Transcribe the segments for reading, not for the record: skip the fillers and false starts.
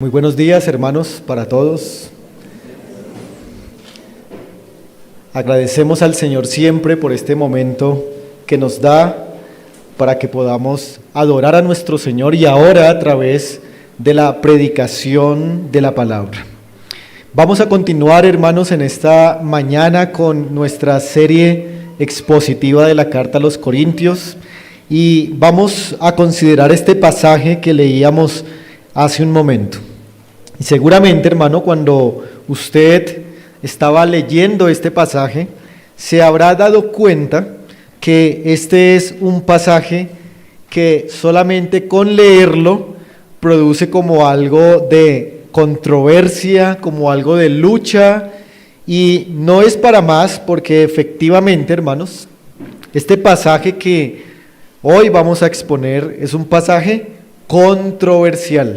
Muy buenos días, hermanos, para todos. Agradecemos al Señor siempre por este momento que nos da para que podamos adorar a nuestro Señor y ahora a través de la predicación de la palabra. Vamos a continuar, hermanos, en esta mañana con nuestra serie expositiva de la Carta a los Corintios y vamos a considerar este pasaje que leíamos hace un momento. Y seguramente, hermano, cuando usted estaba leyendo este pasaje, se habrá dado cuenta que este es un pasaje que solamente con leerlo produce como algo de controversia, como algo de lucha, y no es para más porque efectivamente, hermanos, este pasaje que hoy vamos a exponer es un pasaje controversial,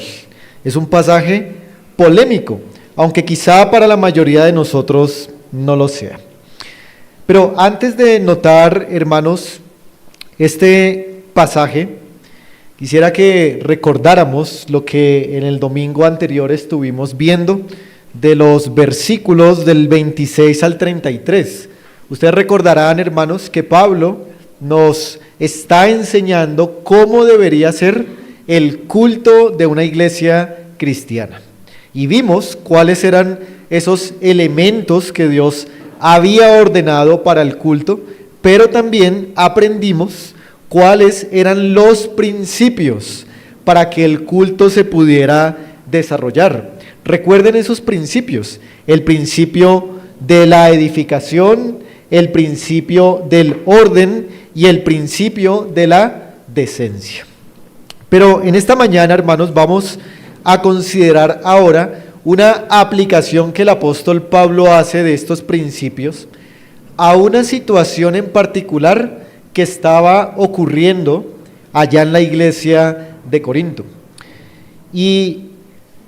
es un pasaje polémico, aunque quizá para la mayoría de nosotros no lo sea. Pero antes de notar, hermanos, este pasaje, quisiera que recordáramos lo que en el domingo anterior estuvimos viendo de los versículos del 26 al 33. Ustedes recordarán, hermanos, que Pablo nos está enseñando cómo debería ser el culto de una iglesia cristiana. Y vimos cuáles eran esos elementos que Dios había ordenado para el culto, pero también aprendimos cuáles eran los principios para que el culto se pudiera desarrollar. Recuerden esos principios: el principio de la edificación, el principio del orden y el principio de la decencia. Pero en esta mañana, hermanos, vamos a considerar ahora una aplicación que el apóstol Pablo hace de estos principios a una situación en particular que estaba ocurriendo allá en la iglesia de Corinto. Y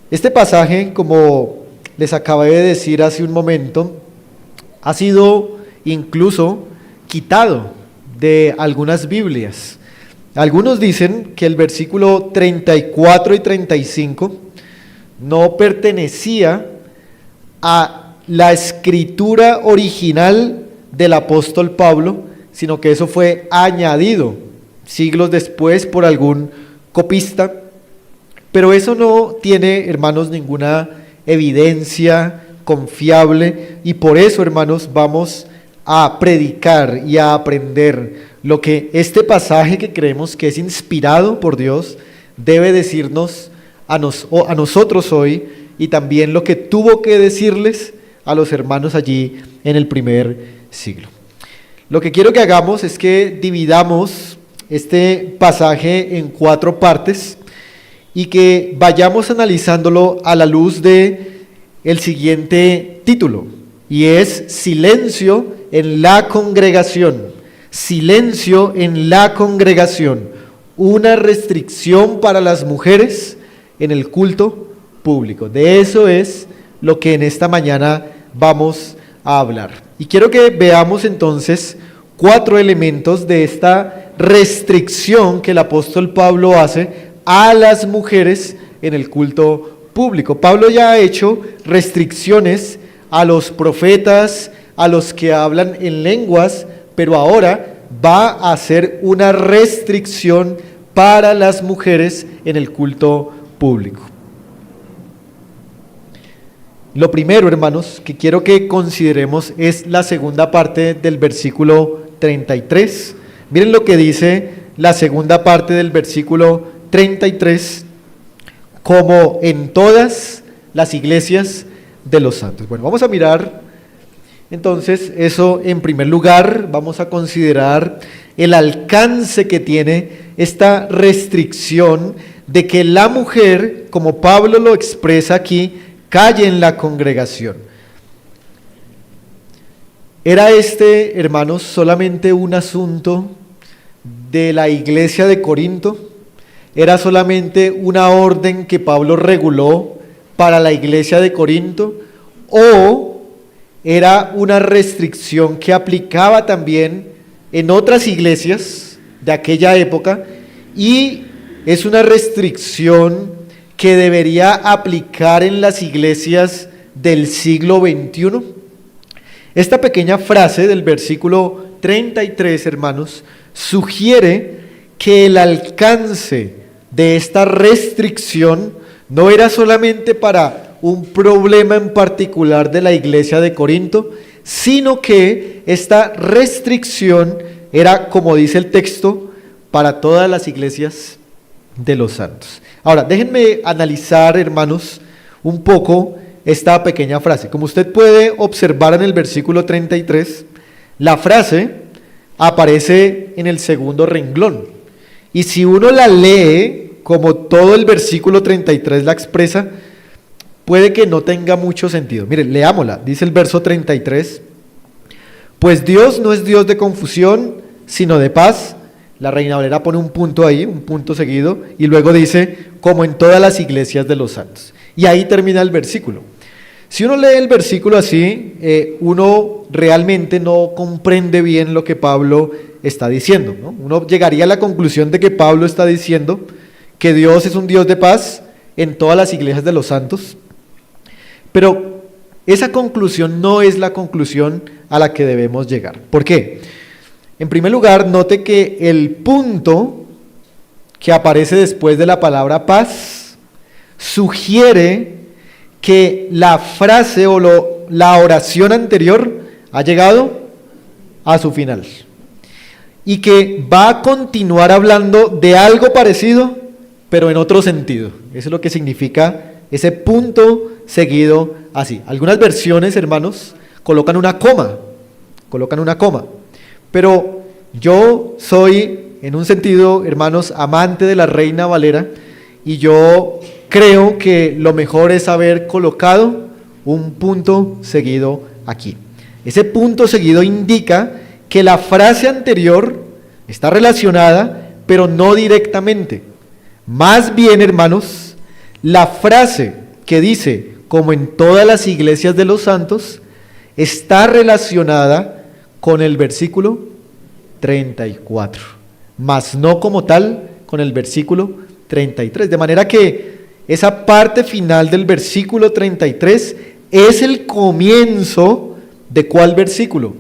este pasaje, como les acabé de decir hace un momento, ha sido incluso quitado de algunas Biblias. Algunos dicen que el versículo 34 y 35 no pertenecía a la escritura original del apóstol Pablo, sino que eso fue añadido siglos después por algún copista. Pero eso no tiene, hermanos, ninguna evidencia confiable y por eso, hermanos, vamos a predicar y a aprender lo que este pasaje que creemos que es inspirado por Dios debe decirnos a nosotros hoy y también lo que tuvo que decirles a los hermanos allí en el primer siglo. Lo que quiero que hagamos es que dividamos este pasaje en 4 partes y que vayamos analizándolo a la luz de el siguiente título, y es silencio en la congregación. Silencio en la congregación, una restricción para las mujeres en el culto público. De eso es lo que en esta mañana vamos a hablar. Y quiero que veamos entonces 4 elementos de esta restricción que el apóstol Pablo hace a las mujeres en el culto público. Pablo ya ha hecho restricciones a los profetas, a los que hablan en lenguas, pero ahora va a hacer una restricción para las mujeres en el culto público. Lo primero, hermanos, que quiero que consideremos es la segunda parte del versículo 33. Miren lo que dice la segunda parte del versículo 33, como en todas las iglesias de los santos. Bueno, vamos a mirar entonces eso en primer lugar. Vamos a considerar el alcance que tiene esta restricción de que la mujer, como Pablo lo expresa aquí, calle en la congregación. ¿Era este, hermanos, solamente un asunto de la iglesia de Corinto? ¿Era solamente una orden que Pablo reguló para la iglesia de Corinto? ¿O era una restricción que aplicaba también en otras iglesias de aquella época y es una restricción que debería aplicar en las iglesias del siglo XXI? Esta pequeña frase del versículo 33, hermanos, sugiere que el alcance de esta restricción no era solamente para un problema en particular de la iglesia de Corinto, sino que esta restricción era, como dice el texto, para todas las iglesias de los santos. Ahora, déjenme analizar, hermanos, un poco esta pequeña frase. Como usted puede observar en el versículo 33, la frase aparece en el segundo renglón. Y si uno la lee como todo el versículo 33 la expresa, puede que no tenga mucho sentido. Miren, leámosla. Dice el verso 33, pues Dios no es Dios de confusión, sino de paz. La Reina Valera pone un punto ahí, un punto seguido, y luego dice, como en todas las iglesias de los santos. Y ahí termina el versículo. Si uno lee el versículo así, uno realmente no comprende bien lo que Pablo está diciendo, ¿no? Uno llegaría a la conclusión de que Pablo está diciendo que Dios es un Dios de paz en todas las iglesias de los santos, pero esa conclusión no es la conclusión a la que debemos llegar. ¿Por qué? En primer lugar, note que el punto que aparece después de la palabra paz sugiere que la frase o la oración anterior ha llegado a su final y que va a continuar hablando de algo parecido, pero en otro sentido. Eso es lo que significa ese punto seguido así. Algunas versiones, hermanos, colocan una coma, pero yo soy, en un sentido, hermanos, amante de la Reina Valera, y yo creo que lo mejor es haber colocado un punto seguido aquí. Ese punto seguido indica que la frase anterior está relacionada, pero no directamente. Más bien, hermanos, la frase que dice, como en todas las iglesias de los santos, está relacionada con el versículo 34, mas no como tal con el versículo 33. De manera que esa parte final del versículo 33 es el comienzo de ¿cuál versículo?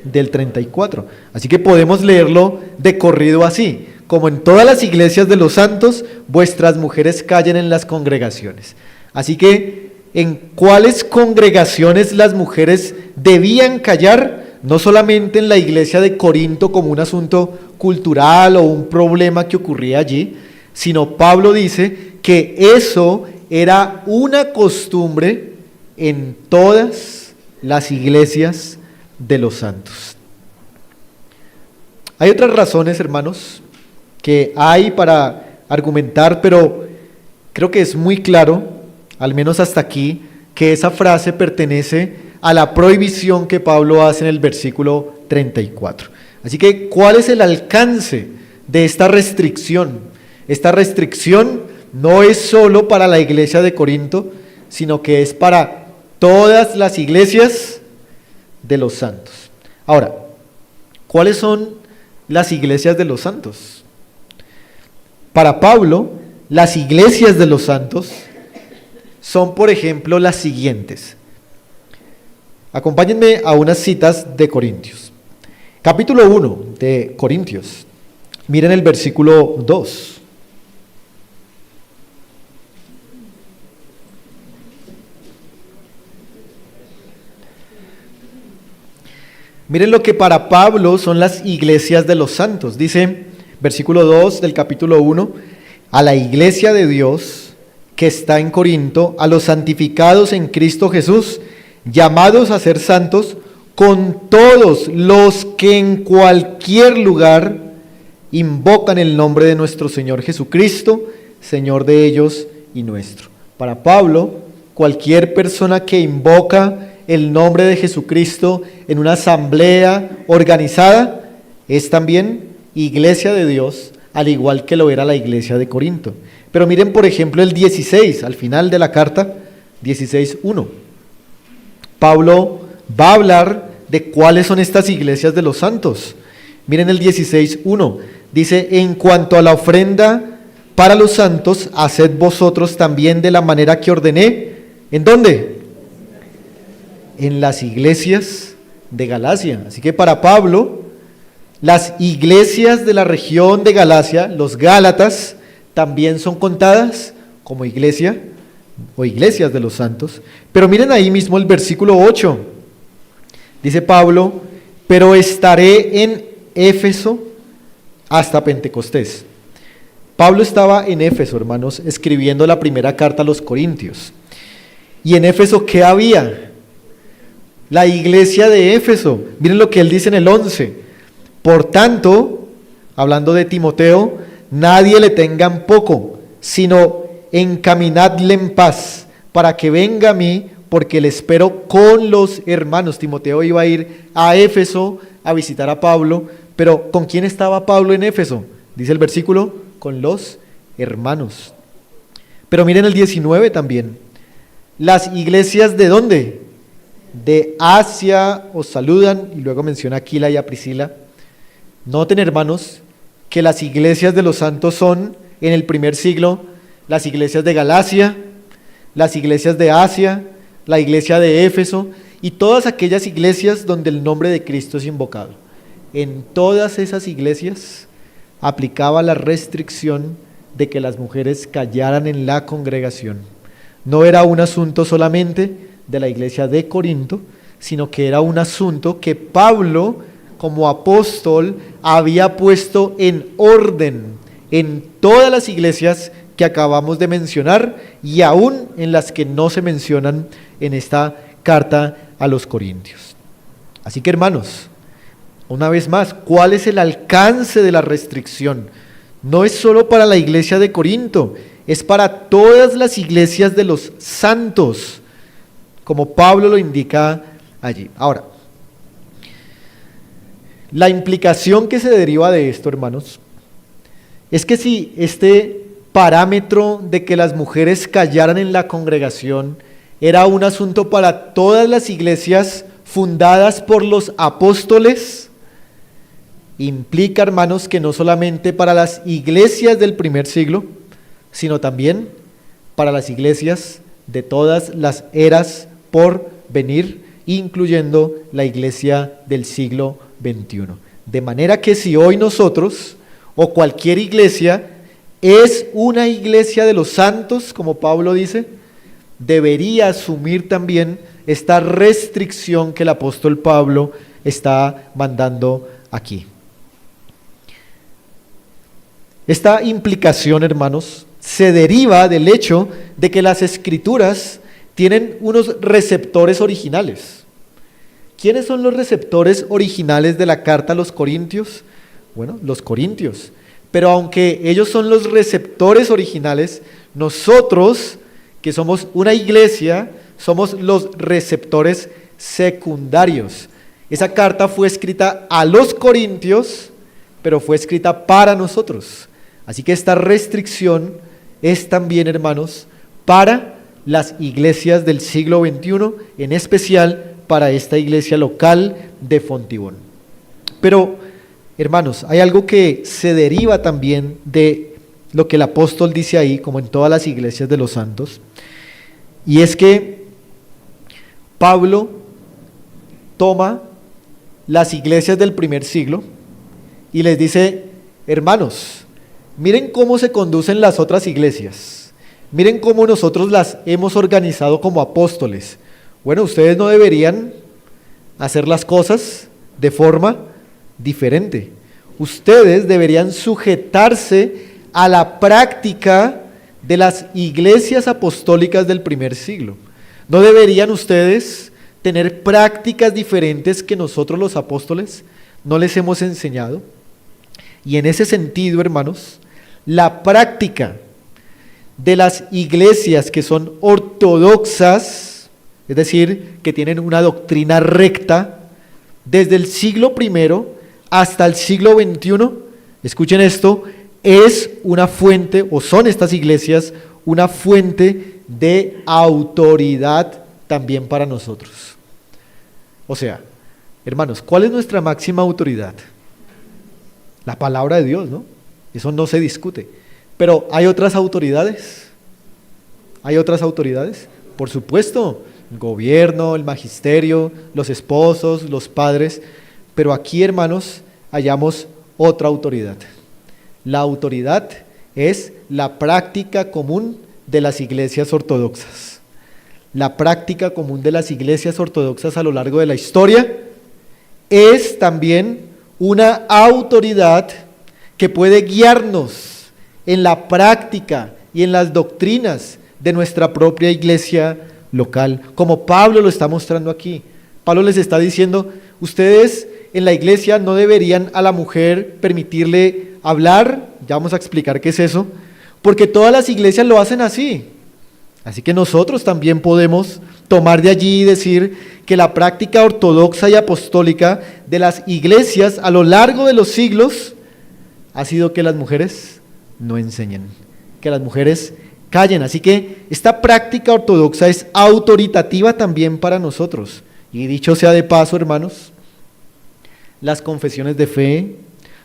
Del 34. Así que podemos leerlo de corrido así: como en todas las iglesias de los santos, vuestras mujeres callen en las congregaciones. Así que, ¿en cuáles congregaciones las mujeres debían callar? No solamente en la iglesia de Corinto como un asunto cultural o un problema que ocurría allí, sino Pablo dice que eso era una costumbre en todas las iglesias de los santos. Hay otras razones, hermanos, que hay para argumentar, pero creo que es muy claro, al menos hasta aquí, que esa frase pertenece a la prohibición que Pablo hace en el versículo 34. Así que, ¿cuál es el alcance de esta restricción? Esta restricción no es solo para la iglesia de Corinto, sino que es para todas las iglesias de los santos. Ahora, ¿cuáles son las iglesias de los santos? Para Pablo, las iglesias de los santos son, por ejemplo, las siguientes. Acompáñenme a unas citas de Corintios. Capítulo 1 de Corintios. Miren el versículo 2. Miren lo que para Pablo son las iglesias de los santos. Dice, versículo 2 del capítulo 1, a la iglesia de Dios que está en Corinto, a los santificados en Cristo Jesús, llamados a ser santos, con todos los que en cualquier lugar invocan el nombre de nuestro Señor Jesucristo, Señor de ellos y nuestro. Para Pablo, cualquier persona que invoca el nombre de Jesucristo en una asamblea organizada es también iglesia de Dios, al igual que lo era la iglesia de Corinto. Pero miren, por ejemplo, el 16, al final de la carta, 16:1. Pablo va a hablar de cuáles son estas iglesias de los santos. Miren el 16:1. Dice, en cuanto a la ofrenda para los santos, haced vosotros también de la manera que ordené. ¿En dónde? En las iglesias de Galacia. Así que para Pablo, las iglesias de la región de Galacia, los Gálatas, también son contadas como iglesia o iglesias de los santos. Pero miren ahí mismo el versículo 8. Dice Pablo, pero estaré en Éfeso hasta Pentecostés. Pablo estaba en Éfeso, hermanos, escribiendo la primera carta a los Corintios. Y en Éfeso, ¿qué había? La iglesia de Éfeso. Miren lo que él dice en el 11. Por tanto, hablando de Timoteo, nadie le tenga en poco, sino encaminadle en paz, para que venga a mí, porque le espero con los hermanos. Timoteo iba a ir a Éfeso a visitar a Pablo, pero ¿con quién estaba Pablo en Éfeso? Dice el versículo, con los hermanos. Pero miren el 19 también. Las iglesias ¿de dónde? De Asia os saludan, y luego menciona a Aquila y a Priscila. Noten, hermanos, que las iglesias de los santos son, en el primer siglo, las iglesias de Galacia, las iglesias de Asia, la iglesia de Éfeso, y todas aquellas iglesias donde el nombre de Cristo es invocado. En todas esas iglesias aplicaba la restricción de que las mujeres callaran en la congregación. No era un asunto solamente de la iglesia de Corinto, sino que era un asunto que Pablo, como apóstol, había puesto en orden en todas las iglesias que acabamos de mencionar y aún en las que no se mencionan en esta carta a los Corintios. Así que, hermanos, una vez más, ¿cuál es el alcance de la restricción? No es solo para la iglesia de Corinto, es para todas las iglesias de los santos, como Pablo lo indica allí. Ahora, la implicación que se deriva de esto, hermanos, es que si este parámetro de que las mujeres callaran en la congregación era un asunto para todas las iglesias fundadas por los apóstoles, implica, hermanos, que no solamente para las iglesias del primer siglo, sino también para las iglesias de todas las eras por venir, incluyendo la iglesia del siglo XXI. De manera que si hoy nosotros, o cualquier iglesia, es una iglesia de los santos, como Pablo dice, debería asumir también esta restricción que el apóstol Pablo está mandando aquí. Esta implicación, hermanos, se deriva del hecho de que las escrituras tienen unos receptores originales. ¿Quiénes son los receptores originales de la carta a los Corintios? Bueno, los corintios. Pero aunque ellos son los receptores originales, nosotros, que somos una iglesia, somos los receptores secundarios. Esa carta fue escrita a los corintios, pero fue escrita para nosotros. Así que esta restricción es también, hermanos, para las iglesias del siglo XXI, en especial para esta iglesia local de Fontibón. Pero, hermanos, hay algo que se deriva también de lo que el apóstol dice ahí, como en todas las iglesias de los santos, y es que Pablo toma las iglesias del primer siglo y les dice: hermanos, miren cómo se conducen las otras iglesias, miren cómo nosotros las hemos organizado como apóstoles. Bueno, ustedes no deberían hacer las cosas de forma diferente. Ustedes deberían sujetarse a la práctica de las iglesias apostólicas del primer siglo. ¿No deberían ustedes tener prácticas diferentes que nosotros los apóstoles no les hemos enseñado? Y en ese sentido, hermanos, la práctica de las iglesias que son ortodoxas, es decir, que tienen una doctrina recta, desde el siglo I hasta el siglo XXI, escuchen esto, es una fuente, o son estas iglesias, una fuente de autoridad también para nosotros. O sea, hermanos, ¿cuál es nuestra máxima autoridad? La palabra de Dios, ¿no? Eso no se discute. Pero ¿hay otras autoridades? ¿Hay otras autoridades? Por supuesto, el gobierno, el magisterio, los esposos, los padres. Pero aquí, hermanos, hallamos otra autoridad. La autoridad es la práctica común de las iglesias ortodoxas. La práctica común de las iglesias ortodoxas a lo largo de la historia es también una autoridad que puede guiarnos en la práctica y en las doctrinas de nuestra propia iglesia local, como Pablo lo está mostrando aquí. Pablo les está diciendo, ustedes en la iglesia no deberían a la mujer permitirle hablar, ya vamos a explicar qué es eso, porque todas las iglesias lo hacen así. Así que nosotros también podemos tomar de allí y decir que la práctica ortodoxa y apostólica de las iglesias a lo largo de los siglos ha sido que las mujeres no enseñen, que las mujeres callen. Así que esta práctica ortodoxa es autoritativa también para nosotros. Y dicho sea de paso, hermanos, las confesiones de fe,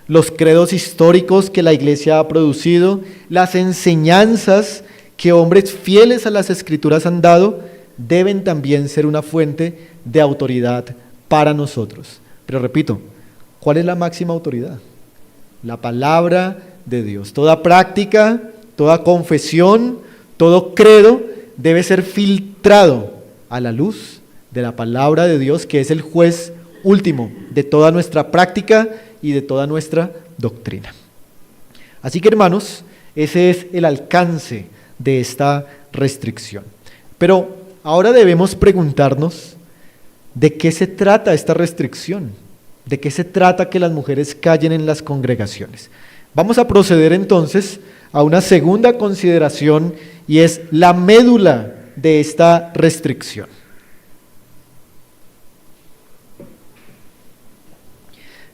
los credos históricos que la iglesia ha producido, las enseñanzas que hombres fieles a las escrituras han dado, deben también ser una fuente de autoridad para nosotros. Pero repito, ¿cuál es la máxima autoridad? La palabra de Dios. Toda práctica, toda confesión, todo credo debe ser filtrado a la luz de la palabra de Dios, que es el juez último de toda nuestra práctica y de toda nuestra doctrina. Así que, hermanos, ese es el alcance de esta restricción. Pero ahora debemos preguntarnos de qué se trata esta restricción, de qué se trata que las mujeres callen en las congregaciones. Vamos a proceder entonces a una segunda consideración y es la médula de esta restricción.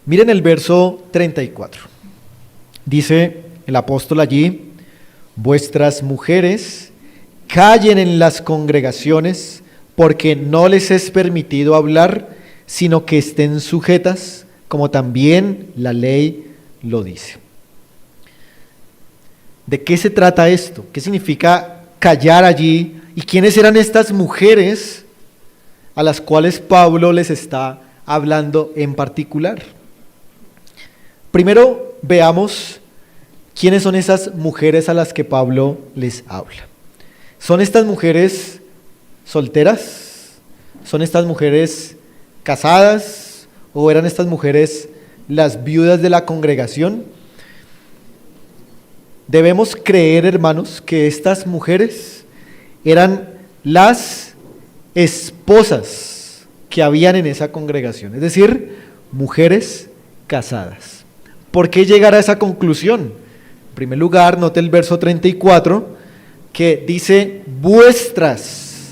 Miren el verso 34. Dice el apóstol allí, vuestras mujeres callen en las congregaciones porque no les es permitido hablar, sino que estén sujetas, como también la ley lo dice. ¿De qué se trata esto? ¿Qué significa callar allí? ¿Y quiénes eran estas mujeres a las cuales Pablo les está hablando en particular? Primero veamos quiénes son esas mujeres a las que Pablo les habla. ¿Son estas mujeres solteras? ¿Son estas mujeres casadas? ¿O eran estas mujeres las viudas de la congregación? Debemos creer, hermanos, que estas mujeres eran las esposas que habían en esa congregación, es decir, mujeres casadas. ¿Por qué llegar a esa conclusión? En primer lugar, note el verso 34, que dice vuestras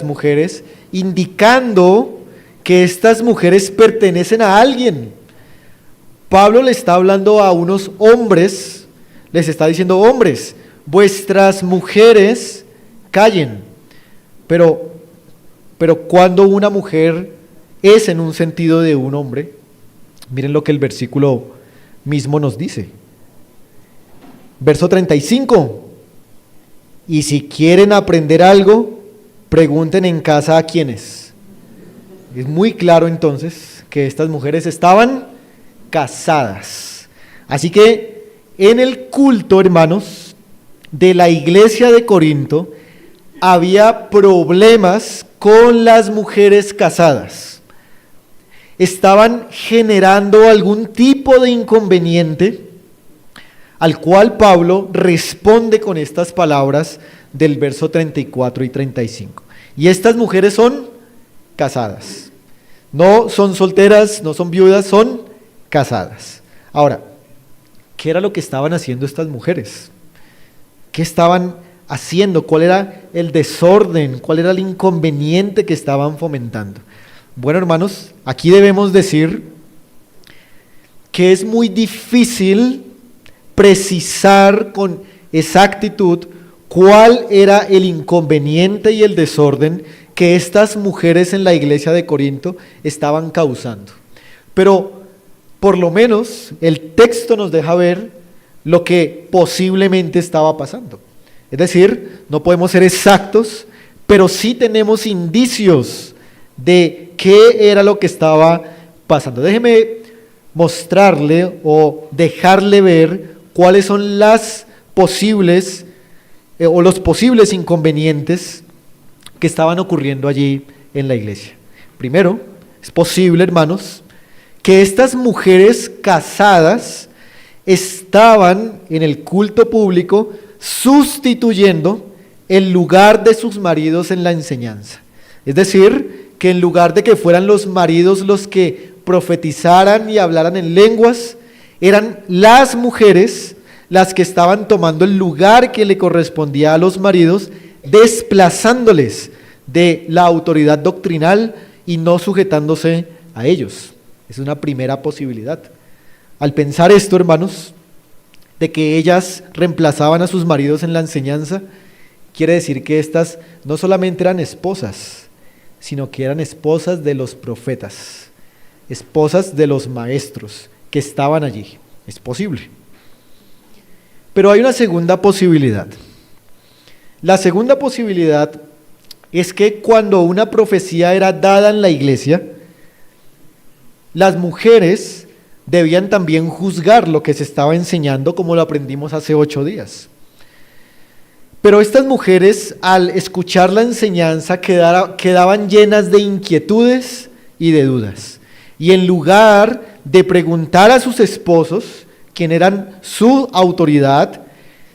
mujeres, indicando que estas mujeres pertenecen a alguien. Pablo le está hablando a unos hombres, les está diciendo, hombres, vuestras mujeres callen. Pero cuando una mujer es en un sentido de un hombre, miren lo que el versículo mismo nos dice. Verso 35. Y si quieren aprender algo, pregunten en casa a quiénes. Es muy claro entonces que estas mujeres estaban casadas. Así que en el culto, hermanos, de la iglesia de Corinto, había problemas con las mujeres casadas. Estaban generando algún tipo de inconveniente, al cual Pablo responde con estas palabras del verso 34 y 35. Y estas mujeres son casadas. No son solteras, no son viudas, son casadas. Ahora, ¿qué era lo que estaban haciendo estas mujeres? ¿Qué estaban haciendo? ¿Cuál era el desorden? ¿Cuál era el inconveniente que estaban fomentando? Bueno, hermanos, aquí debemos decir que es muy difícil precisar con exactitud cuál era el inconveniente y el desorden que estas mujeres en la iglesia de Corinto estaban causando. Pero por lo menos el texto nos deja ver lo que posiblemente estaba pasando. Es decir, no podemos ser exactos, pero sí tenemos indicios de qué era lo que estaba pasando. Déjeme mostrarle o dejarle ver cuáles son las posibles o los posibles inconvenientes que estaban ocurriendo allí en la iglesia. Primero, es posible, hermanos, que estas mujeres casadas estaban en el culto público sustituyendo el lugar de sus maridos en la enseñanza. Es decir, que en lugar de que fueran los maridos los que profetizaran y hablaran en lenguas, eran las mujeres las que estaban tomando el lugar que le correspondía a los maridos, desplazándoles de la autoridad doctrinal y no sujetándose a ellos. Es una primera posibilidad. Al pensar esto, hermanos, de que ellas reemplazaban a sus maridos en la enseñanza, quiere decir que estas no solamente eran esposas, sino que eran esposas de los profetas, esposas de los maestros que estaban allí. Es posible. Pero hay una segunda posibilidad. La segunda posibilidad es que cuando una profecía era dada en la iglesia, las mujeres debían también juzgar lo que se estaba enseñando, como lo aprendimos hace 8 días. Pero estas mujeres, al escuchar la enseñanza, quedaban llenas de inquietudes y de dudas. Y en lugar de preguntar a sus esposos, quien eran su autoridad,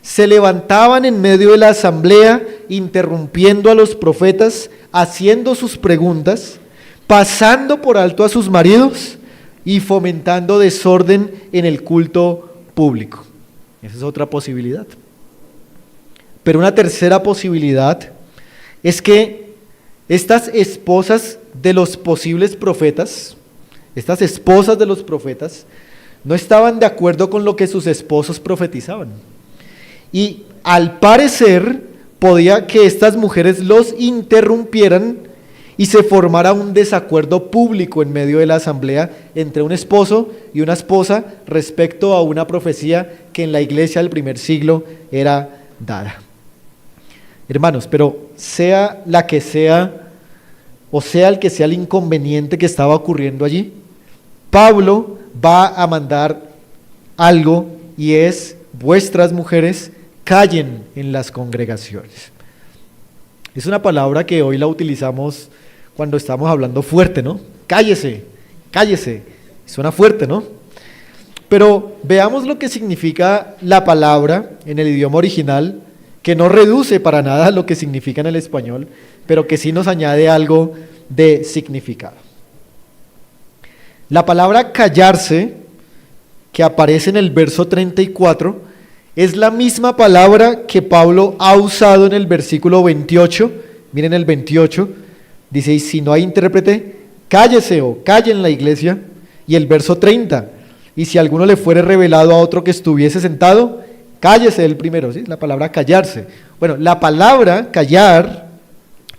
se levantaban en medio de la asamblea, interrumpiendo a los profetas, haciendo sus preguntas, pasando por alto a sus maridos y fomentando desorden en el culto público. Esa es otra posibilidad. Pero una tercera posibilidad es que estas esposas de los posibles profetas, estas esposas de los profetas, no estaban de acuerdo con lo que sus esposos profetizaban. Y al parecer podía que estas mujeres los interrumpieran y se formara un desacuerdo público en medio de la asamblea entre un esposo y una esposa respecto a una profecía que en la iglesia del primer siglo era dada. Hermanos, pero sea la que sea, o sea el que sea el inconveniente que estaba ocurriendo allí, Pablo va a mandar algo y es: vuestras mujeres callen en las congregaciones. Es una palabra que hoy la utilizamos cuando estamos hablando fuerte, ¿no? Cállese, cállese. Suena fuerte, ¿no? Pero veamos lo que significa la palabra en el idioma original, que no reduce para nada lo que significa en el español, pero que sí nos añade algo de significado. La palabra callarse, que aparece en el verso 34, es la misma palabra que Pablo ha usado en el versículo 28. Miren el 28, dice: y si no hay intérprete, cállese o calle en la iglesia. Y el verso 30, y si alguno le fuere revelado a otro que estuviese sentado, cállese el primero. ¿Sí? La palabra callarse. Bueno, la palabra callar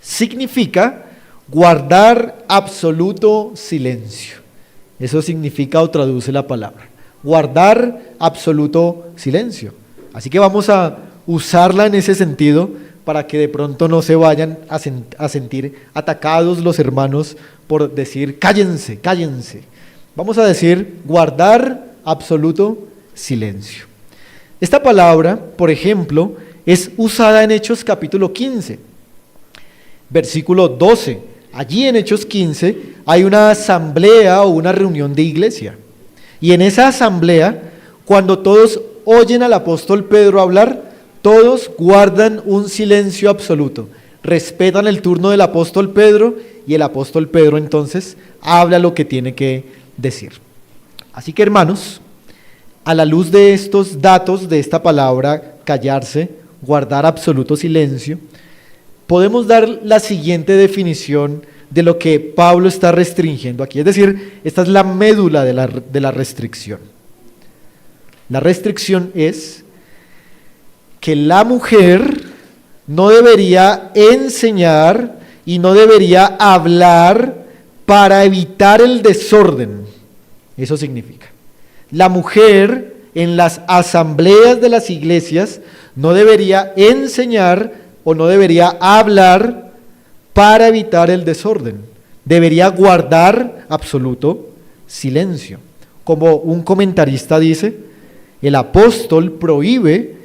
significa guardar absoluto silencio. Eso significa o traduce la palabra. Guardar absoluto silencio. Así que vamos a usarla en ese sentido para que de pronto no se vayan a sentir atacados los hermanos por decir cállense, cállense. Vamos a decir guardar absoluto silencio. Esta palabra, por ejemplo, es usada en Hechos capítulo 15, versículo 12. Allí en Hechos 15 hay una asamblea o una reunión de iglesia. Y en esa asamblea, cuando todos oyen al apóstol Pedro hablar, todos guardan un silencio absoluto, respetan el turno del apóstol Pedro y el apóstol Pedro entonces habla lo que tiene que decir. Así que, hermanos, a la luz de estos datos, de esta palabra callarse, guardar absoluto silencio, podemos dar la siguiente definición de lo que Pablo está restringiendo aquí. Es decir, esta es la médula de la restricción. La restricción es que la mujer no debería enseñar y no debería hablar para evitar el desorden. Eso significa. La mujer en las asambleas de las iglesias no debería enseñar o no debería hablar para evitar el desorden. Debería guardar absoluto silencio. Como un comentarista dice, el apóstol prohíbe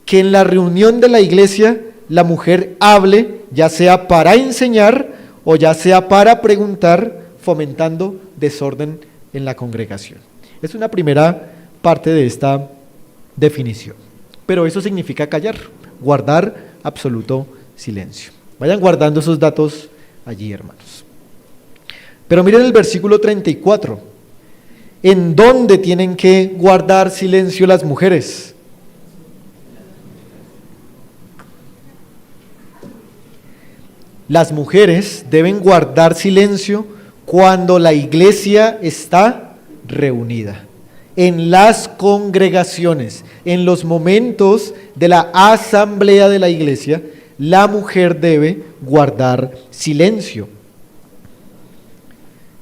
que en la reunión de la iglesia la mujer hable, ya sea para enseñar o ya sea para preguntar, fomentando desorden en la congregación. Es una primera parte de esta definición. Pero eso significa callar, guardar absoluto silencio. Vayan guardando esos datos allí, hermanos. Pero miren el versículo 34. ¿En dónde tienen que guardar silencio las mujeres? Las mujeres deben guardar silencio cuando la iglesia está reunida, en las congregaciones, en los momentos de la asamblea de la iglesia, la mujer debe guardar silencio.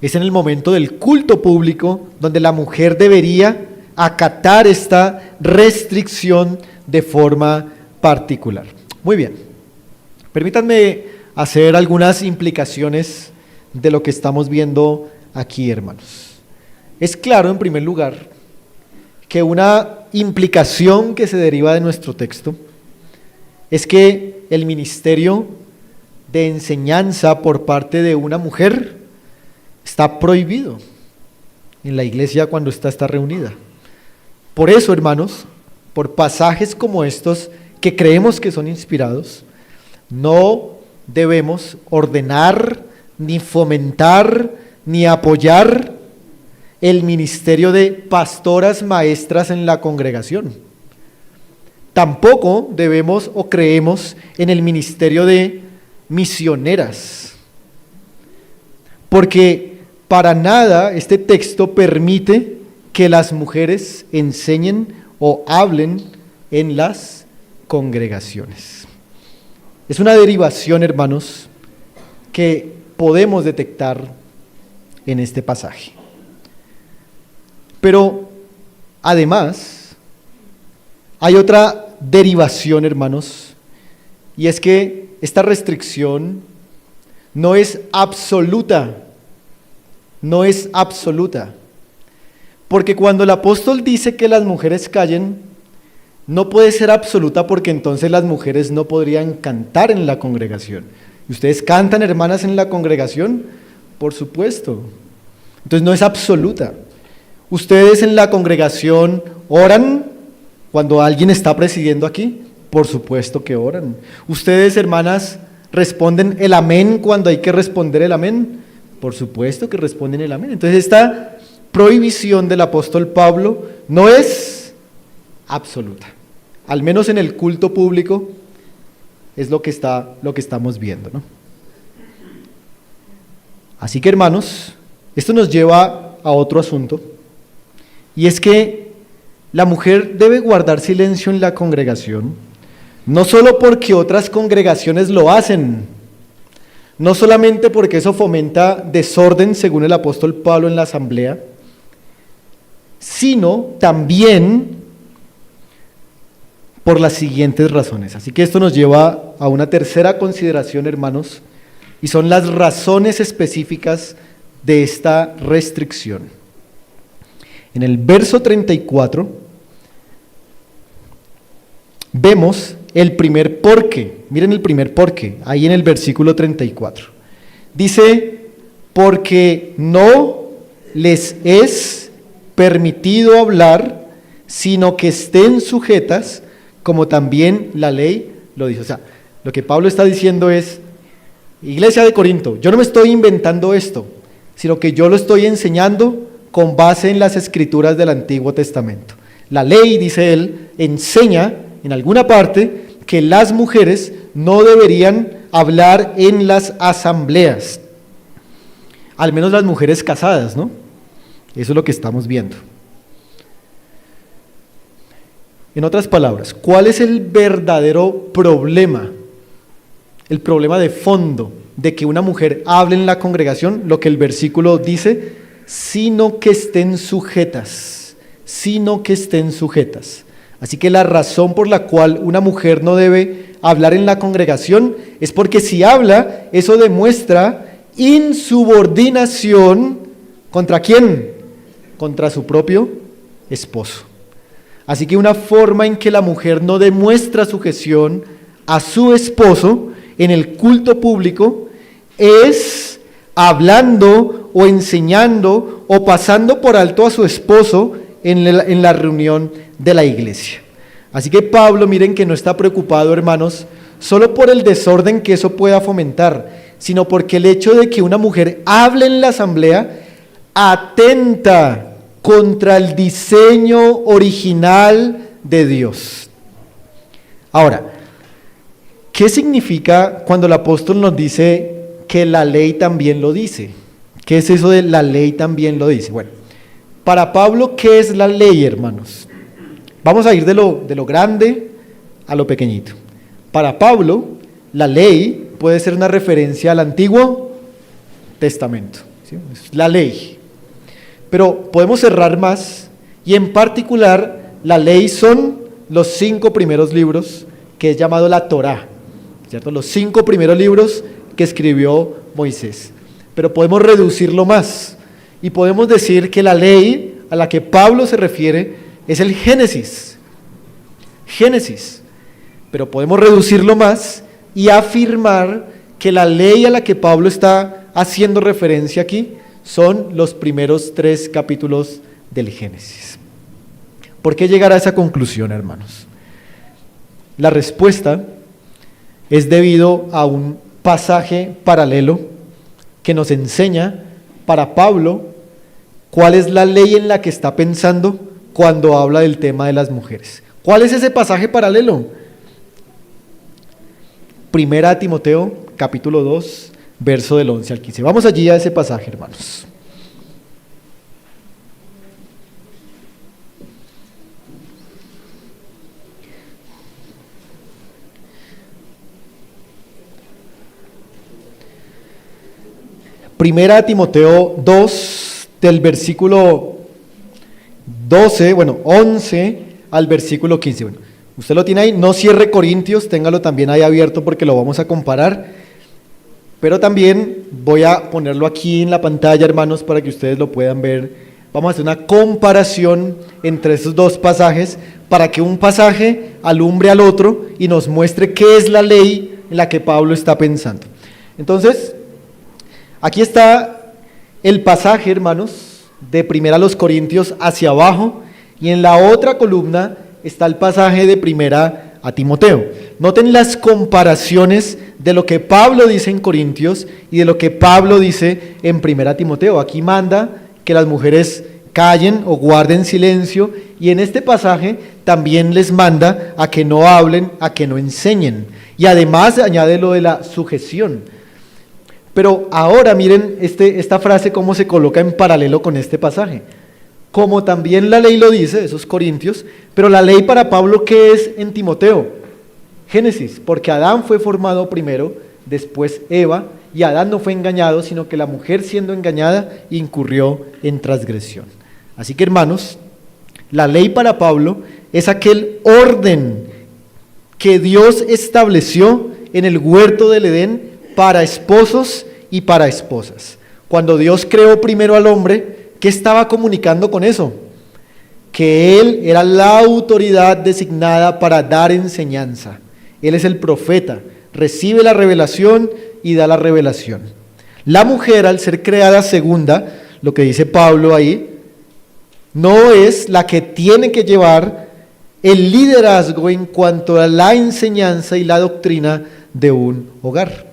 Es en el momento del culto público donde la mujer debería acatar esta restricción de forma particular. Muy bien, permítanme hacer algunas implicaciones de lo que estamos viendo aquí, hermanos. Es claro, en primer lugar, que una implicación que se deriva de nuestro texto es que el ministerio de enseñanza por parte de una mujer está prohibido en la iglesia cuando está reunida. Por eso, hermanos, por pasajes como estos que creemos que son inspirados, no debemos ordenar, ni fomentar, ni apoyar el ministerio de pastoras maestras en la congregación. Tampoco debemos o creemos en el ministerio de misioneras, porque para nada este texto permite que las mujeres enseñen o hablen en las congregaciones. Es una derivación, hermanos, que podemos detectar en este pasaje. Pero además hay otra derivación, hermanos, y es que esta restricción no es absoluta, porque cuando el apóstol dice que las mujeres callen, no puede ser absoluta porque entonces las mujeres no podrían cantar en la congregación. ¿Ustedes cantan, hermanas, en la congregación? Por supuesto. Entonces no es absoluta. ¿Ustedes en la congregación oran cuando alguien está presidiendo aquí? Por supuesto que oran. ¿Ustedes, hermanas, responden el amén cuando hay que responder el amén? Por supuesto que responden el amén. Entonces esta prohibición del apóstol Pablo no es absoluta. Al menos en el culto público es lo que estamos viendo, ¿no? Así que, hermanos, esto nos lleva a otro asunto, y es que la mujer debe guardar silencio en la congregación, no solo porque otras congregaciones lo hacen, no solamente porque eso fomenta desorden, según el apóstol Pablo en la asamblea, sino también por las siguientes razones. Así que esto nos lleva a una tercera consideración, hermanos, y son las razones específicas de esta restricción. En el verso 34 vemos el primer porqué. Miren el primer porqué, ahí en el versículo 34. Dice, porque no les es permitido hablar, sino que estén sujetas, como también la ley lo dice. O sea, lo que Pablo está diciendo es, iglesia de Corinto, yo no me estoy inventando esto, sino que yo lo estoy enseñando con base en las escrituras del Antiguo Testamento. La ley, dice él, enseña en alguna parte que las mujeres no deberían hablar en las asambleas, al menos las mujeres casadas, ¿no? Eso es lo que estamos viendo. En otras palabras, ¿cuál es el verdadero problema? El problema de fondo de que una mujer hable en la congregación, lo que el versículo dice, sino que estén sujetas. sino que estén sujetas. Así que la razón por la cual una mujer no debe hablar en la congregación es porque si habla, eso demuestra insubordinación. ¿Contra quién? Contra su propio esposo. Así que una forma en que la mujer no demuestra sujeción a su esposo en el culto público es hablando o enseñando o pasando por alto a su esposo en la reunión de la iglesia. Así que Pablo, miren que no está preocupado, hermanos, solo por el desorden que eso pueda fomentar, sino porque el hecho de que una mujer hable en la asamblea atenta contra el diseño original de Dios. Ahora, ¿qué significa cuando el apóstol nos dice que la ley también lo dice? ¿Qué es eso de la ley también lo dice? Bueno, para Pablo, ¿qué es la ley, hermanos? Vamos a ir de lo grande a lo pequeñito. Para Pablo, la ley puede ser una referencia al Antiguo Testamento, ¿sí? Es la ley. Pero podemos cerrar más, y en particular, la ley son los 5 primeros libros, que es llamado la Torá, ¿cierto? Los 5 primeros libros que escribió Moisés. Pero podemos reducirlo más, y podemos decir que la ley a la que Pablo se refiere es el Génesis. Génesis. Pero podemos reducirlo más y afirmar que la ley a la que Pablo está haciendo referencia aquí son los primeros 3 capítulos del Génesis. ¿Por qué llegar a esa conclusión, hermanos? La respuesta es debido a un pasaje paralelo que nos enseña para Pablo cuál es la ley en la que está pensando cuando habla del tema de las mujeres. ¿Cuál es ese pasaje paralelo? Primera Timoteo, capítulo 2, verso del 11 al 15. Vamos allí a ese pasaje, hermanos. Primera Timoteo 2, del versículo 11 al versículo 15. Bueno, usted lo tiene ahí, no cierre Corintios, téngalo también ahí abierto porque lo vamos a comparar. Pero también voy a ponerlo aquí en la pantalla, hermanos, para que ustedes lo puedan ver. Vamos a hacer una comparación entre esos 2 pasajes para que un pasaje alumbre al otro y nos muestre qué es la ley en la que Pablo está pensando. Entonces, aquí está el pasaje, hermanos, de Primera a los Corintios hacia abajo, y en la otra columna está el pasaje de Primera a Timoteo. Noten las comparaciones de lo que Pablo dice en Corintios y de lo que Pablo dice en Primera a Timoteo. Aquí manda que las mujeres callen o guarden silencio, y en este pasaje también les manda a que no hablen, a que no enseñen, y además añade lo de la sujeción. Pero ahora miren esta frase cómo se coloca en paralelo con este pasaje. Como también la ley lo dice, esos Corintios, pero la ley para Pablo, ¿qué es en Timoteo? Génesis, porque Adán fue formado primero, después Eva, y Adán no fue engañado, sino que la mujer, siendo engañada, incurrió en transgresión. Así que, hermanos, la ley para Pablo es aquel orden que Dios estableció en el huerto del Edén para esposos y para esposas. Cuando Dios creó primero al hombre, ¿qué estaba comunicando con eso? Que él era la autoridad designada para dar enseñanza. Él es el profeta, recibe la revelación y da la revelación. La mujer, al ser creada segunda, lo que dice Pablo ahí, no es la que tiene que llevar el liderazgo en cuanto a la enseñanza y la doctrina de un hogar.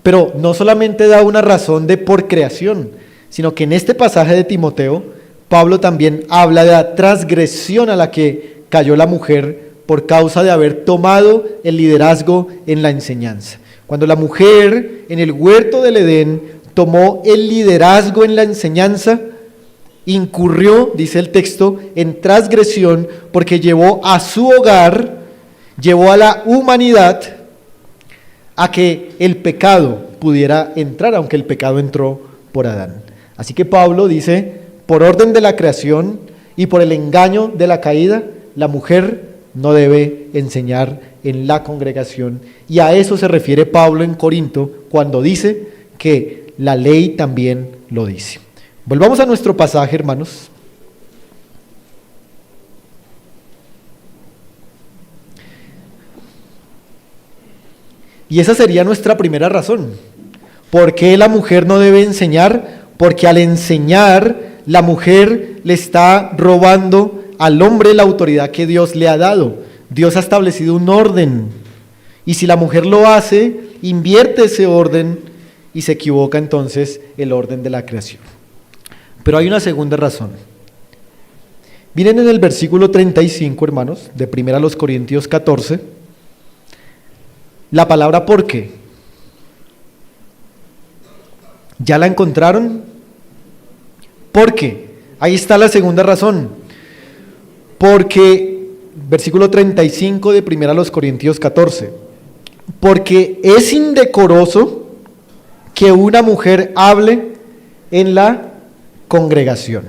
Pero no solamente da una razón de por creación, sino que en este pasaje de Timoteo, Pablo también habla de la transgresión a la que cayó la mujer por causa de haber tomado el liderazgo en la enseñanza. Cuando la mujer en el huerto del Edén tomó el liderazgo en la enseñanza, incurrió, dice el texto, en transgresión porque llevó a su hogar, llevó a la humanidad a que el pecado pudiera entrar, aunque el pecado entró por Adán. Así que Pablo dice, por orden de la creación y por el engaño de la caída, la mujer no debe enseñar en la congregación. Y a eso se refiere Pablo en Corinto cuando dice que la ley también lo dice. Volvamos a nuestro pasaje, hermanos. Y esa sería nuestra primera razón. ¿Por qué la mujer no debe enseñar? Porque al enseñar, la mujer le está robando al hombre la autoridad que Dios le ha dado. Dios ha establecido un orden. Y si la mujer lo hace, invierte ese orden y se equivoca entonces el orden de la creación. Pero hay una segunda razón. Miren en el versículo 35, hermanos, de 1 Corintios 14, la palabra ¿por qué? ¿Ya la encontraron? ¿Por qué? Ahí está la segunda razón. Porque, versículo 35 de 1 Corintios 14, porque es indecoroso que una mujer hable en la congregación.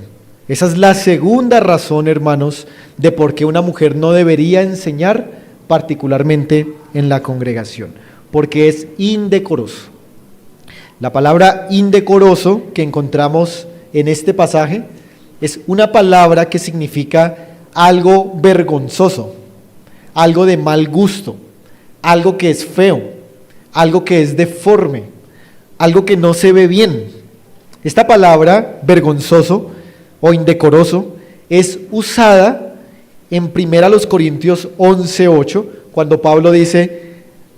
Esa es la segunda razón, hermanos, de por qué una mujer no debería enseñar particularmente en la congregación, porque es indecoroso. La palabra indecoroso que encontramos en este pasaje es una palabra que significa algo vergonzoso, algo de mal gusto, algo que es feo, algo que es deforme, algo que no se ve bien. Esta palabra vergonzoso o indecoroso es usada en 1 Corintios 11:8, cuando Pablo dice,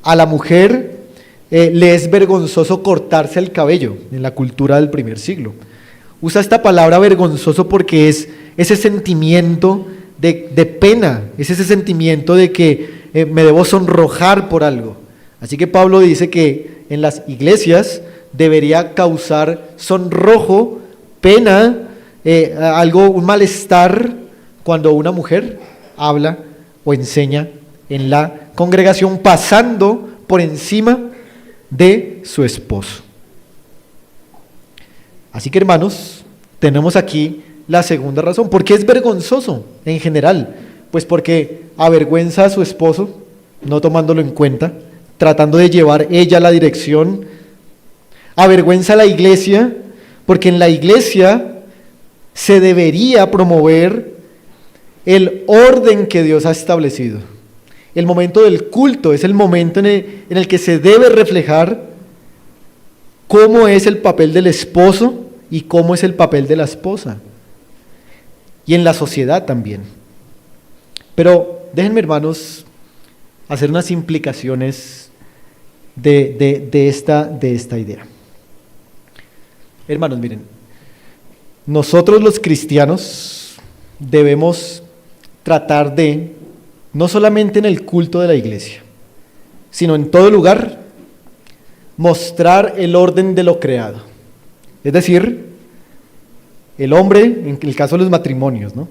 a la mujer le es vergonzoso cortarse el cabello, en la cultura del primer siglo. Usa esta palabra vergonzoso porque es ese sentimiento de pena, es ese sentimiento de que me debo sonrojar por algo. Así que Pablo dice que en las iglesias debería causar sonrojo, pena, un malestar cuando una mujer habla o enseña en la congregación pasando por encima de su esposo. Así que, hermanos, tenemos aquí la segunda razón. ¿Por qué es vergonzoso en general? Pues porque avergüenza a su esposo, no tomándolo en cuenta, tratando de llevar ella la dirección. Avergüenza a la iglesia, porque en la iglesia se debería promover el orden que Dios ha establecido. El momento del culto es el momento en el que se debe reflejar cómo es el papel del esposo y cómo es el papel de la esposa. Y en la sociedad también. Pero déjenme, hermanos, hacer unas implicaciones de esta idea. Hermanos, miren, nosotros los cristianos debemos tratar de, no solamente en el culto de la iglesia, sino en todo lugar, mostrar el orden de lo creado. Es decir, el hombre, en el caso de los matrimonios, ¿no?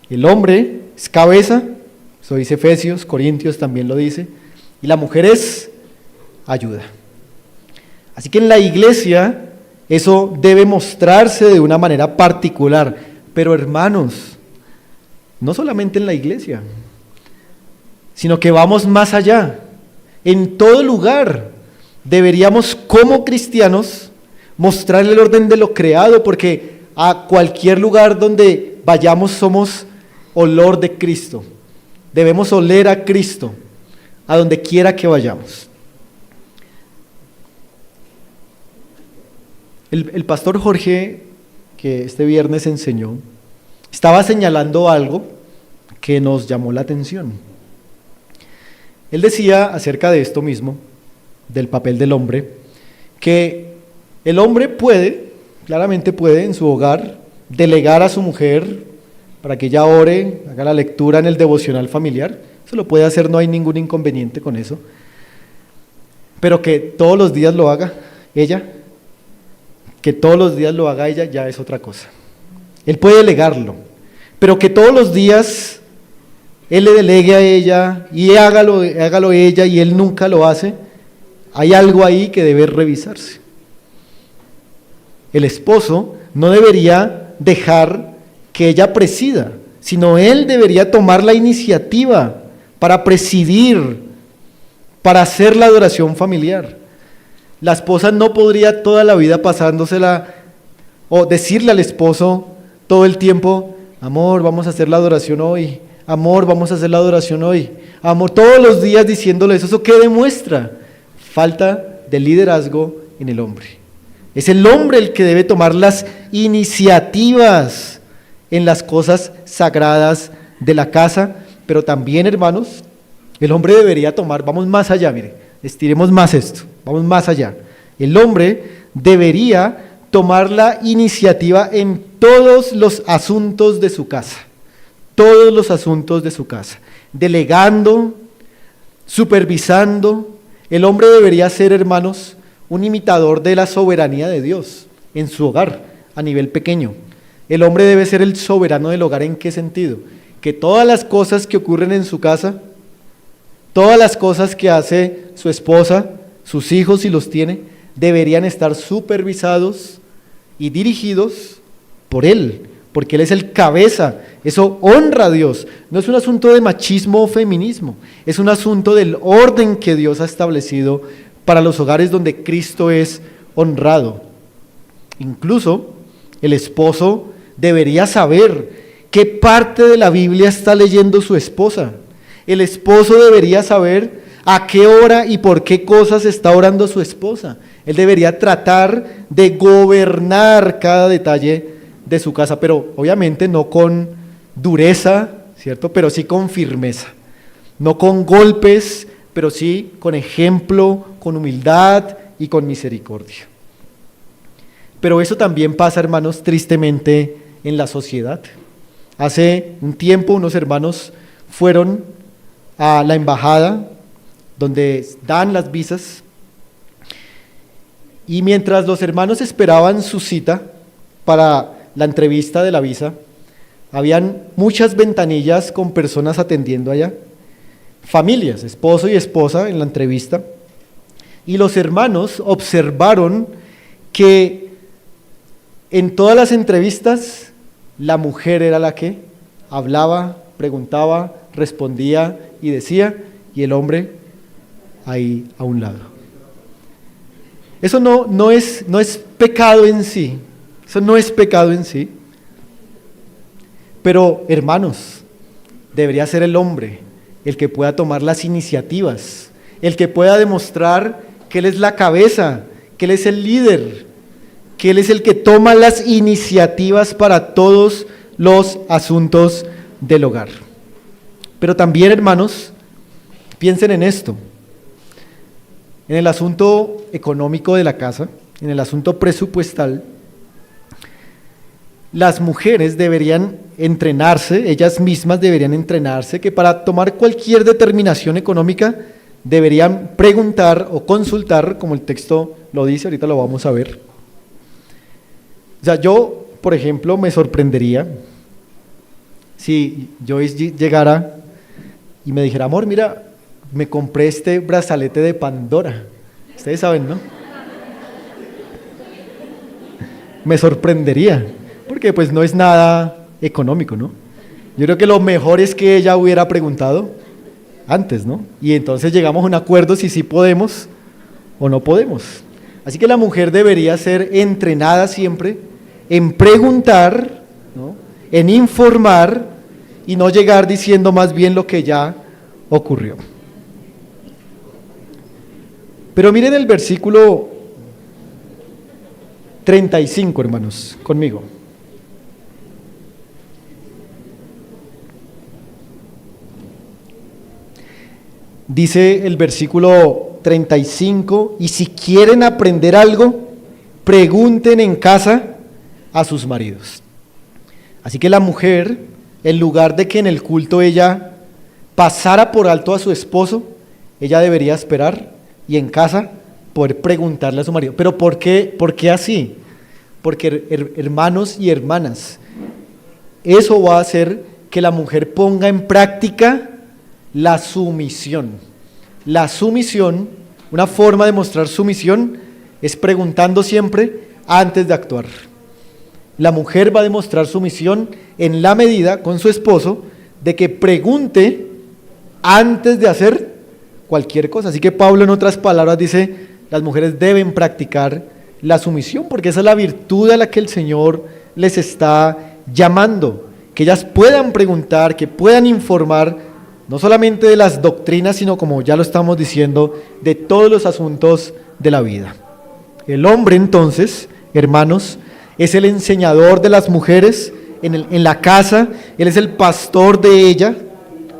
El hombre es cabeza, eso dice Efesios, Corintios también lo dice, y la mujer es ayuda. Así que en la iglesia eso debe mostrarse de una manera particular, pero hermanos, no solamente en la iglesia, sino que vamos más allá. En todo lugar deberíamos como cristianos mostrar el orden de lo creado, porque a cualquier lugar donde vayamos somos olor de Cristo. Debemos oler a Cristo a donde quiera que vayamos. El pastor Jorge, que este viernes enseñó, estaba señalando algo que nos llamó la atención. Él decía acerca de esto mismo, del papel del hombre, que el hombre claramente puede en su hogar, delegar a su mujer para que ella ore, haga la lectura en el devocional familiar. Eso lo puede hacer, no hay ningún inconveniente con eso. Pero que todos los días lo haga ella, ya es otra cosa. Él puede delegarlo, pero que todos los días él le delegue a ella y hágalo ella y él nunca lo hace, hay algo ahí que debe revisarse. El esposo no debería dejar que ella presida, sino él debería tomar la iniciativa para presidir, para hacer la adoración familiar. La esposa no podría toda la vida pasándosela o decirle al esposo todo el tiempo: amor, vamos a hacer la adoración hoy, amor, vamos a hacer la adoración hoy, amor, todos los días diciéndole eso. ¿Eso qué demuestra? Falta de liderazgo en el hombre. Es el hombre el que debe tomar las iniciativas en las cosas sagradas de la casa, pero también, hermanos, el hombre debería tomar, vamos más allá, mire, estiremos más esto, vamos más allá. El hombre debería tomar la iniciativa en todos los asuntos de su casa, todos los asuntos de su casa, delegando, supervisando. El hombre debería ser, hermanos, un imitador de la soberanía de Dios en su hogar, a nivel pequeño. El hombre debe ser el soberano del hogar. ¿En qué sentido? Que todas las cosas que ocurren en su casa, todas las cosas que hace su esposa, sus hijos si los tiene, deberían estar supervisados y dirigidos por él, porque él es el cabeza. Eso honra a Dios. No es un asunto de machismo o feminismo, es un asunto del orden que Dios ha establecido para los hogares donde Cristo es honrado. Incluso el esposo debería saber qué parte de la Biblia está leyendo su esposa. El esposo debería saber a qué hora y por qué cosas está orando su esposa. Él debería tratar de gobernar cada detalle de su casa, pero obviamente no con dureza, ¿cierto? Pero sí con firmeza. No con golpes, pero sí con ejemplo, con humildad y con misericordia. Pero eso también pasa, hermanos, tristemente en la sociedad. Hace un tiempo unos hermanos fueron a la embajada donde dan las visas, y mientras los hermanos esperaban su cita para la entrevista de la visa, habían muchas ventanillas con personas atendiendo allá, familias, esposo y esposa en la entrevista, y los hermanos observaron que en todas las entrevistas la mujer era la que hablaba, preguntaba, respondía y decía, y el hombre ahí a un lado. Eso no es pecado en sí, eso no es pecado en sí, pero hermanos, debería ser el hombre el que pueda tomar las iniciativas, el que pueda demostrar que él es la cabeza, que él es el líder, que él es el que toma las iniciativas para todos los asuntos del hogar. Pero también, hermanos, piensen en esto. En el asunto económico de la casa, en el asunto presupuestal, las mujeres deberían entrenarse, ellas mismas deberían entrenarse, que para tomar cualquier determinación económica deberían preguntar o consultar, como el texto lo dice, ahorita lo vamos a ver. O sea, yo, por ejemplo, me sorprendería si Joyce llegara y me dijera: amor, mira, me compré este brazalete de Pandora. Ustedes saben, ¿no? Me sorprendería, porque pues no es nada económico, ¿no? Yo creo que lo mejor es que ella hubiera preguntado antes, ¿no? Y entonces llegamos a un acuerdo si sí podemos o no podemos. Así que la mujer debería ser entrenada siempre en preguntar, ¿no?, en informar, y no llegar diciendo más bien lo que ya ocurrió. Pero miren el versículo 35, hermanos, conmigo. Dice el versículo 35, y si quieren aprender algo, pregunten en casa a sus maridos. Así que la mujer, en lugar de que en el culto ella pasara por alto a su esposo, ella debería esperar y en casa poder preguntarle a su marido. ¿Pero por qué así? Porque, hermanos y hermanas, eso va a hacer que la mujer ponga en práctica la sumisión. La sumisión, una forma de mostrar sumisión, es preguntando siempre antes de actuar. la mujer va a demostrar sumisión en la medida con su esposo de que pregunte antes de hacer cualquier cosa. Así que Pablo, en otras palabras, dice, las mujeres deben practicar la sumisión, porque esa es la virtud a la que el Señor les está llamando, que ellas puedan preguntar, que puedan informar, no solamente de las doctrinas, sino, como ya lo estamos diciendo, de todos los asuntos de la vida. El hombre, entonces, hermanos, es el enseñador de las mujeres en la casa, él es el pastor de ella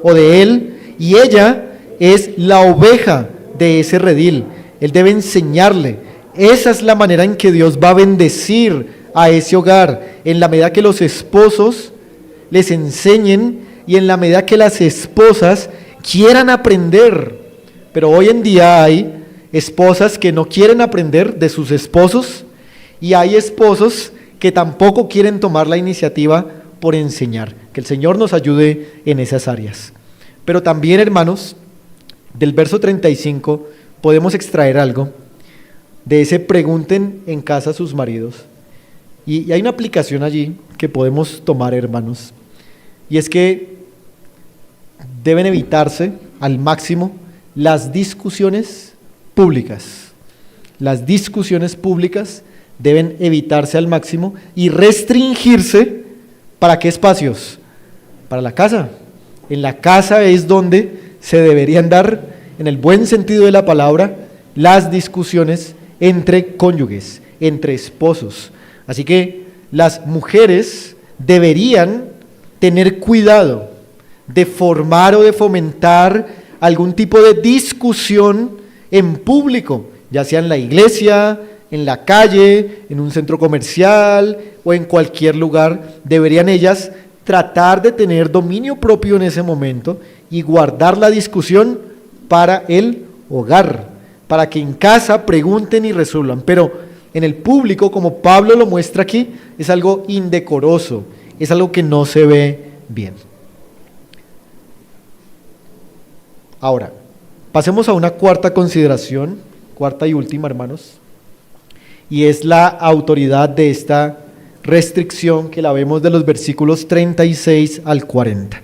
o de él, y ella es la oveja de ese redil. Él debe enseñarle. Esa es la manera en que Dios va a bendecir a ese hogar, en la medida que los esposos les enseñen y en la medida que las esposas quieran aprender. Pero hoy en día hay esposas que no quieren aprender de sus esposos y hay esposos que tampoco quieren tomar la iniciativa por enseñar. Que el Señor nos ayude en esas áreas. Pero también, hermanos, del verso 35 podemos extraer algo de ese pregunten en casa a sus maridos. Y hay una aplicación allí que podemos tomar, hermanos, y es que deben evitarse al máximo las discusiones públicas. Las discusiones públicas deben evitarse al máximo y restringirse. ¿Para qué espacios? Para la casa. En la casa es donde se deberían dar, en el buen sentido de la palabra, las discusiones entre cónyuges, entre esposos. Así que las mujeres deberían tener cuidado de formar o de fomentar algún tipo de discusión en público, ya sea en la iglesia, en la calle, en un centro comercial o en cualquier lugar. Deberían ellas tratar de tener dominio propio en ese momento y guardar la discusión para el hogar, para que en casa pregunten y resuelvan. Pero en el público, como Pablo lo muestra aquí, es algo indecoroso, es algo que no se ve bien. Ahora, pasemos a una cuarta consideración, cuarta y última, hermanos, y es la autoridad de esta restricción que la vemos de los versículos 36 al 40.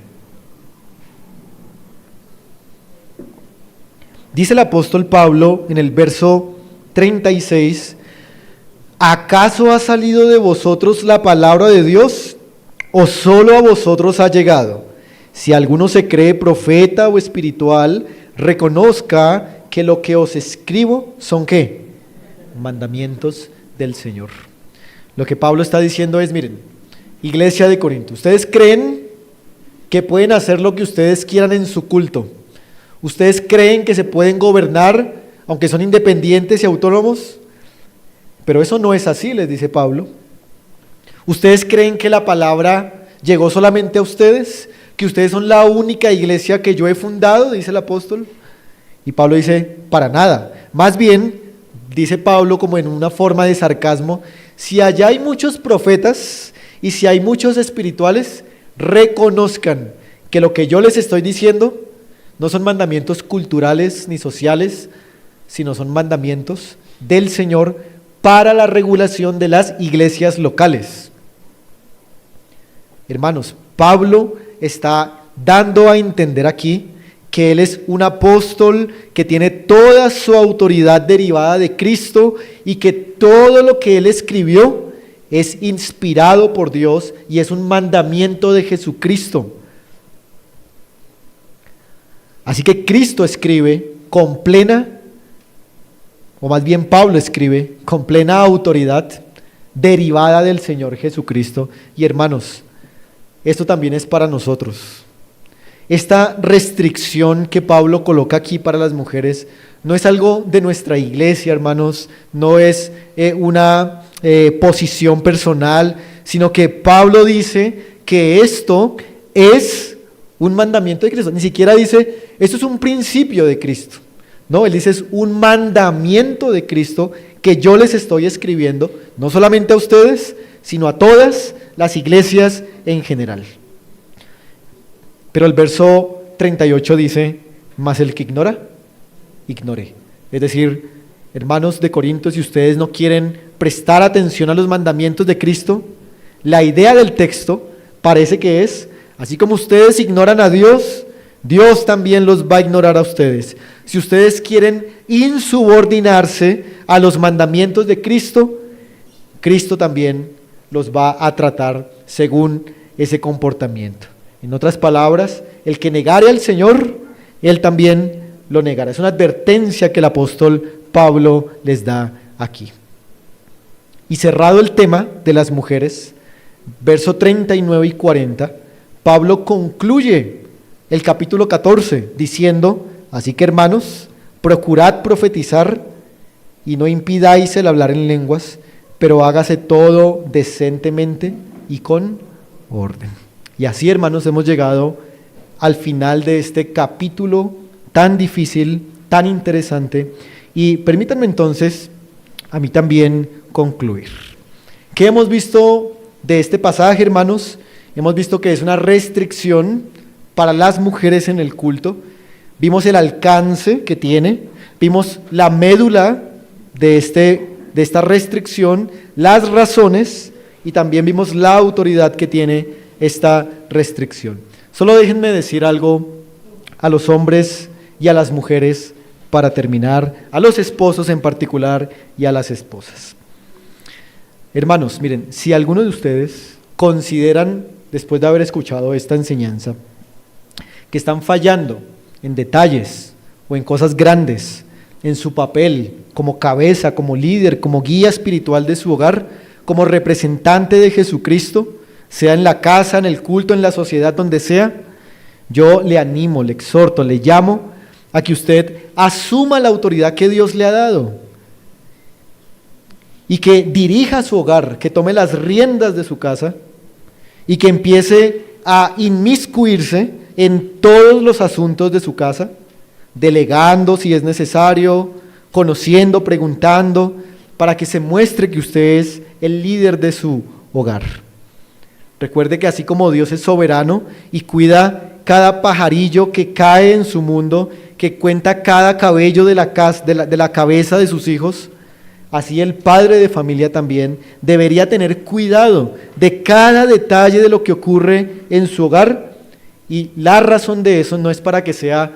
Dice el apóstol Pablo en el verso 36, ¿acaso ha salido de vosotros la palabra de Dios o solo a vosotros ha llegado? Si alguno se cree profeta o espiritual, reconozca que lo que os escribo son ¿qué? Mandamientos del Señor. Lo que Pablo está diciendo es, miren, iglesia de Corinto, ustedes creen que pueden hacer lo que ustedes quieran en su culto. Ustedes creen que se pueden gobernar, aunque son independientes y autónomos, pero eso no es así, les dice Pablo. Ustedes creen que la palabra llegó solamente a ustedes, que ustedes son la única iglesia que yo he fundado, dice el apóstol. Y Pablo dice, para nada. Más bien, dice Pablo como en una forma de sarcasmo, si allá hay muchos profetas y si hay muchos espirituales, reconozcan que lo que yo les estoy diciendo no son mandamientos culturales ni sociales, sino son mandamientos del Señor para la regulación de las iglesias locales. Hermanos, Pablo está dando a entender aquí que él es un apóstol que tiene toda su autoridad derivada de Cristo y que todo lo que él escribió es inspirado por Dios y es un mandamiento de Jesucristo. Así que Cristo escribe con plena, o más bien Pablo escribe con plena autoridad derivada del Señor Jesucristo. Y hermanos, esto también es para nosotros. Esta restricción que Pablo coloca aquí para las mujeres no es algo de nuestra iglesia, hermanos, no es una posición personal, sino que Pablo dice que esto es un mandamiento de Cristo. Ni siquiera dice, esto es un principio de Cristo. No, él dice, es un mandamiento de Cristo que yo les estoy escribiendo, no solamente a ustedes, sino a todas las iglesias en general. Pero el verso 38 dice, mas el que ignora, ignore. Es decir, hermanos de Corinto, si ustedes no quieren prestar atención a los mandamientos de Cristo, La idea del texto parece que es, así como ustedes ignoran a Dios, Dios también los va a ignorar a ustedes. Si ustedes quieren insubordinarse a los mandamientos de Cristo, Cristo también los va a tratar según ese comportamiento. En otras palabras, el que negare al Señor, Él también lo negará. Es una advertencia que el apóstol Pablo les da aquí. Y cerrado el tema de las mujeres, verso 39 y 40, Pablo concluye el capítulo 14 diciendo: así que hermanos, procurad profetizar y no impidáis el hablar en lenguas, pero hágase todo decentemente y con orden. Y así, hermanos, hemos llegado al final de este capítulo tan difícil, tan interesante. Y permítanme entonces a mí también concluir. ¿Qué hemos visto de este pasaje, hermanos? Hemos visto que es una restricción para las mujeres en el culto. Vimos el alcance que tiene, vimos la médula de esta restricción, las razones, y también vimos la autoridad que tiene esta restricción. Solo déjenme decir algo a los hombres y a las mujeres para terminar, a los esposos en particular y a las esposas. Hermanos, miren, si alguno de ustedes consideran, después de haber escuchado esta enseñanza, que están fallando en detalles o en cosas grandes, en su papel como cabeza, como líder, como guía espiritual de su hogar, como representante de Jesucristo, sea en la casa, en el culto, en la sociedad, donde sea, yo le animo, le exhorto, le llamo a que usted asuma la autoridad que Dios le ha dado y que dirija su hogar, que tome las riendas de su casa y que empiece a inmiscuirse en todos los asuntos de su casa, delegando si es necesario, conociendo, preguntando, para que se muestre que usted es el líder de su hogar. Recuerde que así como Dios es soberano y cuida cada pajarillo que cae en su mundo, que cuenta cada cabello de la cabeza de sus hijos, así el padre de familia también debería tener cuidado de cada detalle de lo que ocurre en su hogar. Y la razón de eso no es para que sea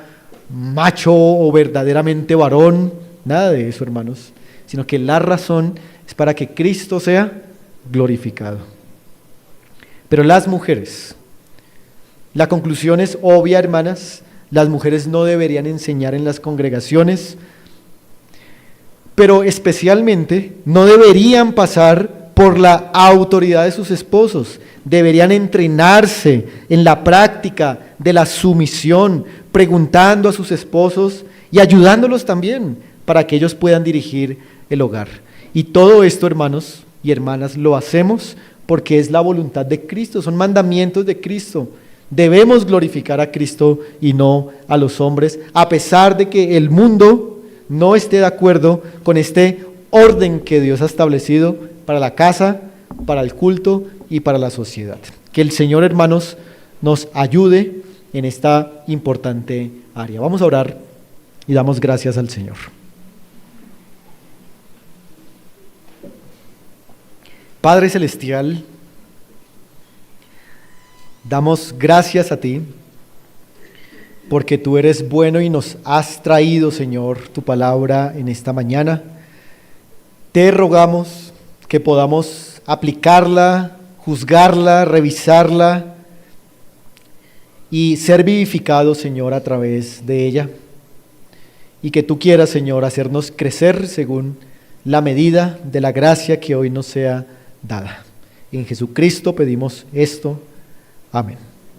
macho o verdaderamente varón, nada de eso, hermanos, sino que la razón es para que Cristo sea glorificado. Pero las mujeres, la conclusión es obvia, hermanas, las mujeres no deberían enseñar en las congregaciones, pero especialmente no deberían pasar por la autoridad de sus esposos, deberían entrenarse en la práctica de la sumisión, preguntando a sus esposos y ayudándolos también para que ellos puedan dirigir el hogar. Y todo esto, hermanos y hermanas, lo hacemos porque es la voluntad de Cristo, son mandamientos de Cristo. Debemos glorificar a Cristo y no a los hombres, a pesar de que el mundo no esté de acuerdo con este orden que Dios ha establecido para la casa, para el culto y para la sociedad. Que el Señor, hermanos, nos ayude en esta importante área. Vamos a orar y damos gracias al Señor. Padre Celestial, damos gracias a ti porque tú eres bueno y nos has traído, Señor, tu palabra en esta mañana. Te rogamos que podamos aplicarla, juzgarla, revisarla y ser vivificados, Señor, a través de ella. Y que tú quieras, Señor, hacernos crecer según la medida de la gracia que hoy nos sea dada. En Jesucristo pedimos esto. Amén.